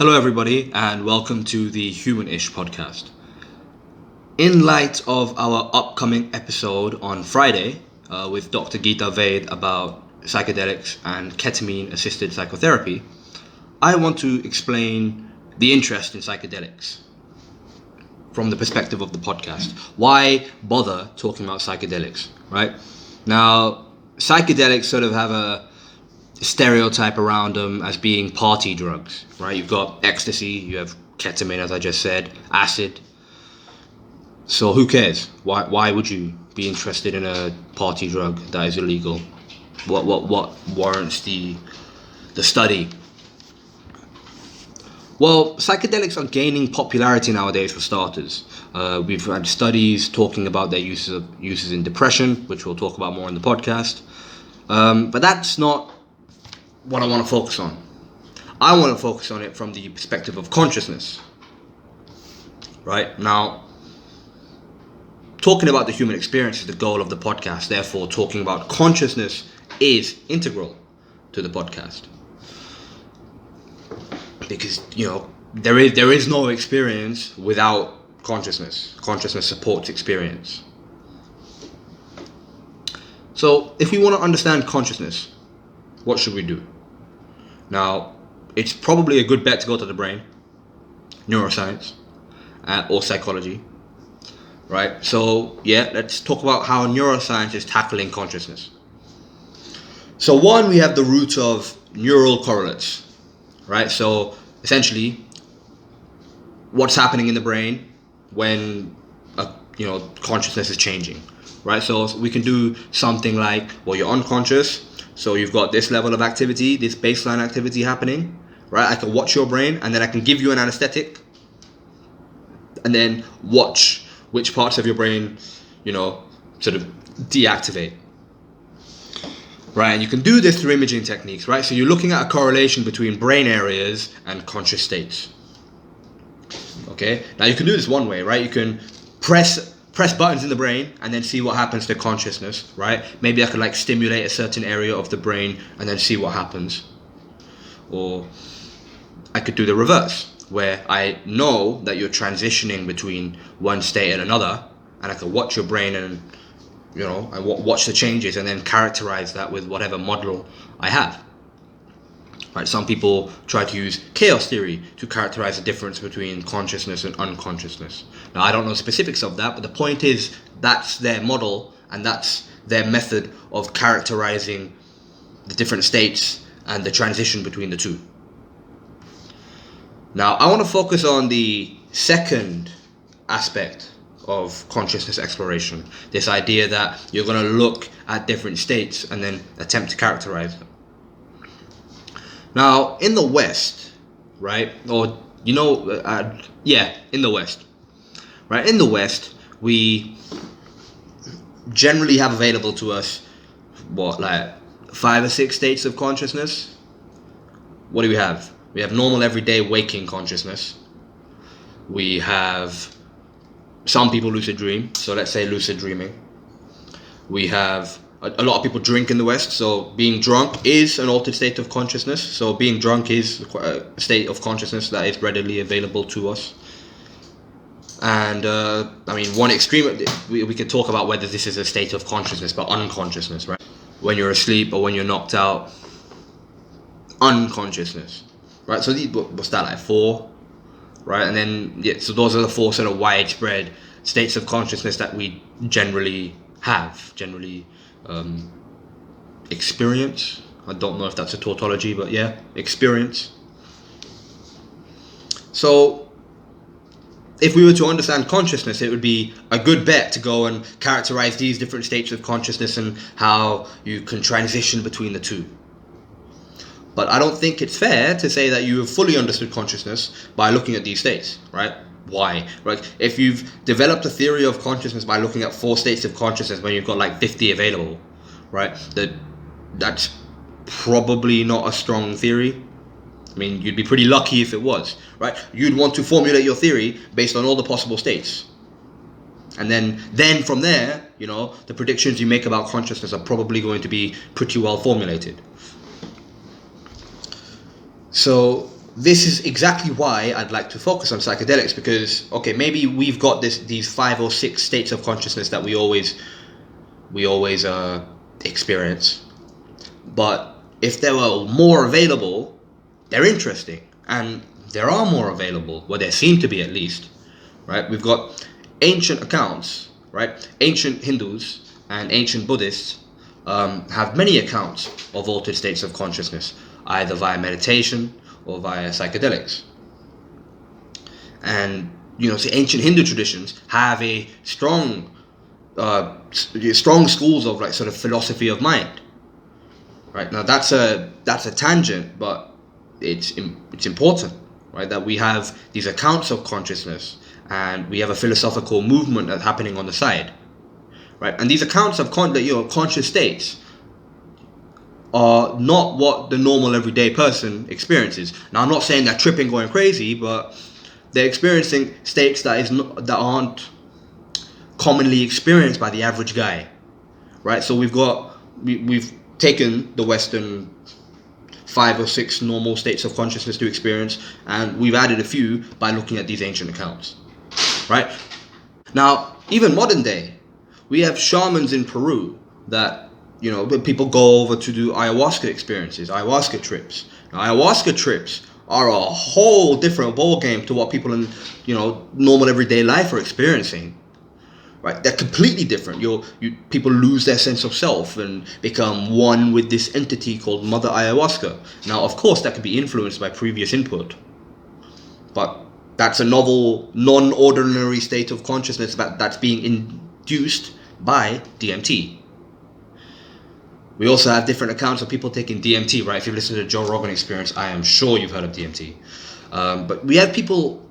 Hello, everybody, and welcome to the Human-ish podcast. In light of our upcoming episode on Friday with Dr. Gita Vaid about psychedelics and ketamine-assisted psychotherapy, I want to explain the interest in psychedelics from the perspective of the podcast. Why bother talking about psychedelics, right? Now, psychedelics sort of have a stereotype around them as being party drugs, right? You've got ecstasy, you have ketamine, as I just said, acid. So who cares? Why would you be interested in a party drug that is illegal? What warrants the study? Well, psychedelics are gaining popularity nowadays for starters. We've had studies talking about their uses in depression, which we'll talk about more in the podcast. But that's not what I want to focus on. I want to focus on it from the perspective of consciousness. Right? Now, talking about the human experience is the goal of the podcast. Therefore, talking about consciousness is integral to the podcast. Because, there is no experience without consciousness. Consciousness supports experience. So, if we want to understand consciousness, what should we do? Now, it's probably a good bet to go to the brain, neuroscience, or psychology, right? So, let's talk about how neuroscience is tackling consciousness. So, one, we have the roots of neural correlates, right? So, essentially, what's happening in the brain when, consciousness is changing, right? So, we can do something like, you're unconscious. So you've got this level of activity, this baseline activity happening, right? I can watch your brain and then I can give you an anesthetic and then watch which parts of your brain, sort of deactivate. Right, and you can do this through imaging techniques, right? So you're looking at a correlation between brain areas and conscious states. Okay, now you can do this one way, right? You can press buttons in the brain and then see what happens to consciousness, right? Maybe I could stimulate a certain area of the brain and then see what happens. Or I could do the reverse, where I know that you're transitioning between one state and another, and I could watch your brain and, I watch the changes and then characterize that with whatever model I have. Right, some people try to use chaos theory to characterize the difference between consciousness and unconsciousness. Now, I don't know the specifics of that, but the point is that's their model and that's their method of characterizing the different states and the transition between the two. Now, I want to focus on the second aspect of consciousness exploration, this idea that you're going to look at different states and then attempt to characterize them. Now, in the West, right, in the West, right, in the West, we generally have available to us, 5 or 6 states of consciousness. What do we have? We have normal, everyday, waking consciousness. We have, some people lucid dream, so let's say lucid dreaming. We have, a lot of people drink in the West, so being drunk is an altered state of consciousness. So being drunk is a state of consciousness that is readily available to us. And, one extreme, we could talk about whether this is a state of consciousness, but unconsciousness, right? When you're asleep or when you're knocked out, unconsciousness, right? So what's that, 4, right? And then, so those are the 4 sort of widespread states of consciousness that we generally experience. I don't know if that's a tautology, but experience. So if we were to understand consciousness, it would be a good bet to go and characterize these different states of consciousness and how you can transition between the two. But I don't think it's fair to say that you have fully understood consciousness by looking at these states, right? Why? Right? If you've developed a theory of consciousness by looking at 4 states of consciousness when you've got 50 available, right? That's probably not a strong theory. You'd be pretty lucky if it was, right? You'd want to formulate your theory based on all the possible states. And then from there, the predictions you make about consciousness are probably going to be pretty well formulated. So this is exactly why I'd like to focus on psychedelics, because okay, maybe we've got these 5 or 6 states of consciousness that we always experience, but if there were more available, they're interesting, and there are more available, well, there seem to be at least, right? We've got ancient accounts, right? Ancient Hindus and ancient Buddhists have many accounts of altered states of consciousness, either via meditation or via psychedelics. And the ancient Hindu traditions have a strong schools of like sort of philosophy of mind. Right, now that's a tangent, but it's important, right? That we have these accounts of consciousness, and we have a philosophical movement that's happening on the side, right? And these accounts of conscious states are not what the normal everyday person experiences. Now, I'm not saying they're tripping, going crazy, but they're experiencing states that aren't commonly experienced by the average guy, right? So we've taken the Western 5 or 6 normal states of consciousness to experience, and we've added a few by looking at these ancient accounts, right? Now, even modern day, we have shamans in Peru that people go over to do ayahuasca experiences, ayahuasca trips. Now, ayahuasca trips are a whole different ball game to what people in normal everyday life are experiencing. Right, they're completely different. People lose their sense of self and become one with this entity called Mother Ayahuasca. Now, of course, that can be influenced by previous input, but that's a novel, non-ordinary state of consciousness that's being induced by DMT. We also have different accounts of people taking DMT. Right, if you've listened to Joe Rogan Experience, I am sure you've heard of DMT. But we have people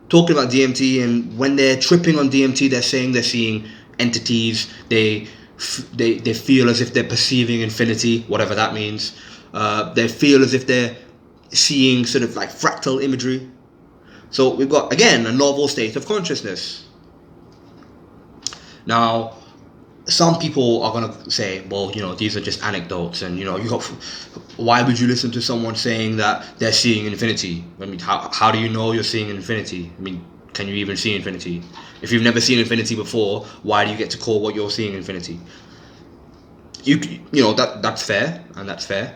talking about DMT, and when they're tripping on DMT, they're saying they're seeing entities. They feel as if they're perceiving infinity, whatever that means. They feel as if they're seeing sort of like fractal imagery. So we've got, again, a novel state of consciousness. Now, some people are going to say, well, these are just anecdotes, and why would you listen to someone saying that they're seeing infinity? I mean, how do you know you're seeing infinity? I mean, can you even see infinity? If you've never seen infinity before, why do you get to call what you're seeing infinity? That's fair, and that's fair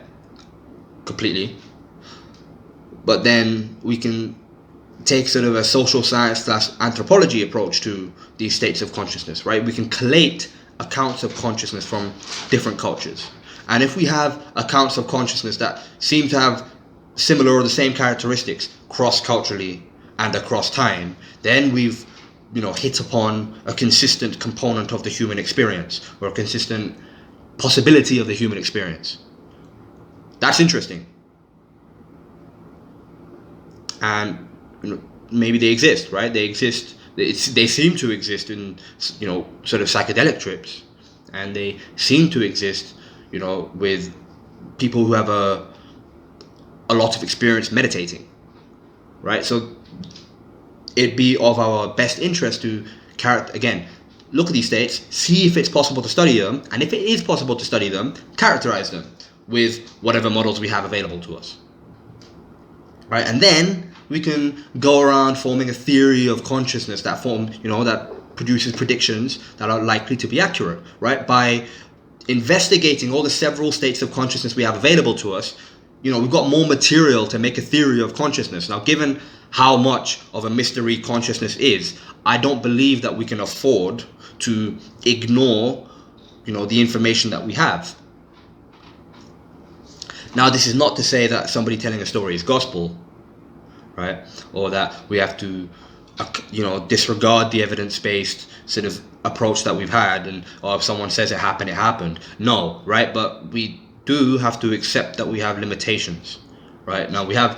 completely. But then we can take sort of a social science / anthropology approach to these states of consciousness, right? We can collate accounts of consciousness from different cultures. And if we have accounts of consciousness that seem to have similar or the same characteristics cross-culturally and across time, then we've hit upon a consistent component of the human experience, or a consistent possibility of the human experience. That's interesting. And maybe they exist, right? They exist. They seem to exist in sort of psychedelic trips, and they seem to exist with people who have a lot of experience meditating, right? So it'd be of our best interest to look at these states, see if it's possible to study them, and if it is possible to study them, characterize them with whatever models we have available to us, right? And then we can go around forming a theory of consciousness that produces predictions that are likely to be accurate, right? By investigating all the several states of consciousness we have available to us, we've got more material to make a theory of consciousness. Now, given how much of a mystery consciousness is, I don't believe that we can afford to ignore, the information that we have. Now, this is not to say that somebody telling a story is gospel, right? Or that we have to, disregard the evidence-based sort of approach that we've had, and if someone says it happened. No, right? But we do have to accept that we have limitations, right? Now, we can't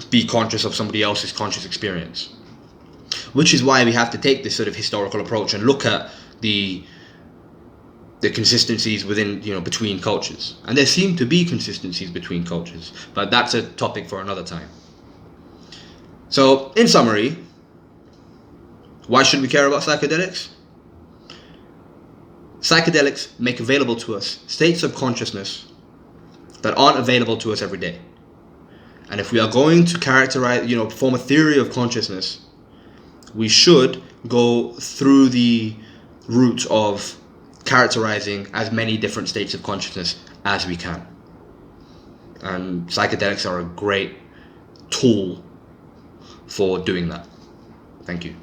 be conscious of somebody else's conscious experience, which is why we have to take this sort of historical approach and look at the consistencies within, between cultures. And there seem to be consistencies between cultures, but that's a topic for another time. So, in summary, why should we care about psychedelics? Psychedelics make available to us states of consciousness that aren't available to us every day. And if we are going to characterize, form a theory of consciousness, we should go through the route of characterizing as many different states of consciousness as we can. And psychedelics are a great tool for doing that. Thank you.